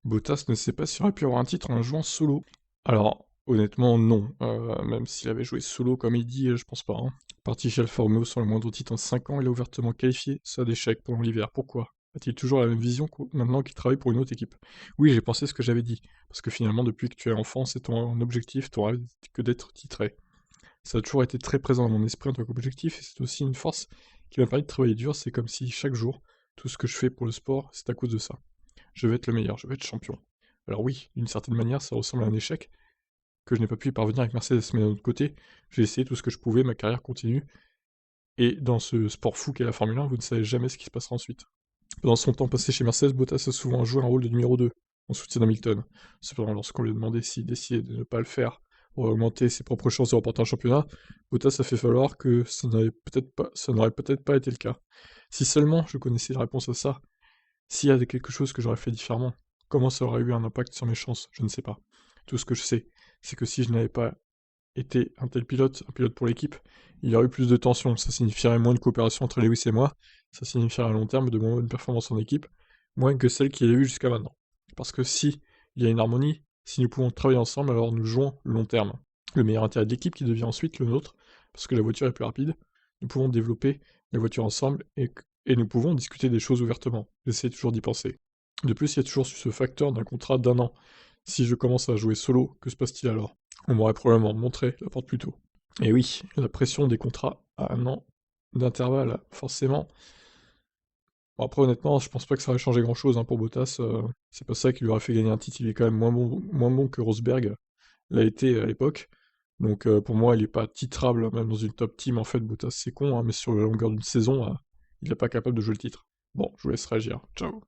Bottas ne sait pas s'il aurait pu avoir un titre en jouant solo. Alors, honnêtement, non. Même s'il avait joué solo comme il dit, je pense pas, hein. Parti chez Alfa Romeo sans le moindre titre en 5 ans, il a ouvertement qualifié ça d'échec pendant l'hiver. Pourquoi? A-t-il toujours la même vision maintenant qu'il travaille pour une autre équipe? Oui, j'ai pensé ce que j'avais dit, parce que finalement, depuis que tu es enfant, c'est ton objectif, ton rêve que d'être titré. Ça a toujours été très présent dans mon esprit en tant qu'objectif, et c'est aussi une force qui m'a permis de travailler dur. C'est comme si chaque jour, tout ce que je fais pour le sport, c'est à cause de ça. Je veux être le meilleur, je veux être champion. Alors oui, d'une certaine manière, ça ressemble à un échec, que je n'ai pas pu y parvenir avec Mercedes, mais d'un autre côté, j'ai essayé tout ce que je pouvais, ma carrière continue, et dans ce sport fou qu'est la Formule 1, vous ne savez jamais ce qui se passera ensuite. Pendant son temps passé chez Mercedes, Bottas a souvent joué un rôle de numéro 2, en soutien d'Hamilton. Cependant, lorsqu'on lui a demandé s'il décidait de ne pas le faire pour augmenter ses propres chances de remporter un championnat, Bottas a fait falloir que ça n'aurait peut-être pas été le cas. Si seulement je connaissais la réponse à ça, s'il y a quelque chose que j'aurais fait différemment, comment ça aurait eu un impact sur mes chances? Je ne sais pas. Tout ce que je sais, c'est que si je n'avais pas été un tel pilote, un pilote pour l'équipe, il y aurait eu plus de tension. Ça signifierait moins de coopération entre Lewis et moi. Ça signifierait à long terme de moins bonnes performances en équipe, moins que celle qu'il y a eu jusqu'à maintenant. Parce que si il y a une harmonie, si nous pouvons travailler ensemble, alors nous jouons le long terme. Le meilleur intérêt de l'équipe qui devient ensuite le nôtre, parce que la voiture est plus rapide. Nous pouvons développer la voiture ensemble et nous pouvons discuter des choses ouvertement. J'essaie toujours d'y penser. De plus, il y a toujours ce facteur d'un contrat d'1 an. Si je commence à jouer solo, que se passe-t-il alors? On m'aurait probablement montré la porte plus tôt. Et oui, la pression des contrats à 1 an d'intervalle, forcément. Bon, après, honnêtement, je pense pas que ça aurait changé grand-chose hein, pour Bottas. C'est pas ça qui lui aurait fait gagner un titre. Il est quand même moins bon que Rosberg l'a été à l'époque. Donc pour moi, il est pas titrable, même dans une top team. En fait, Bottas, c'est con, hein, mais sur la longueur d'une saison, il est pas capable de jouer le titre. Bon, je vous laisse réagir. Ciao.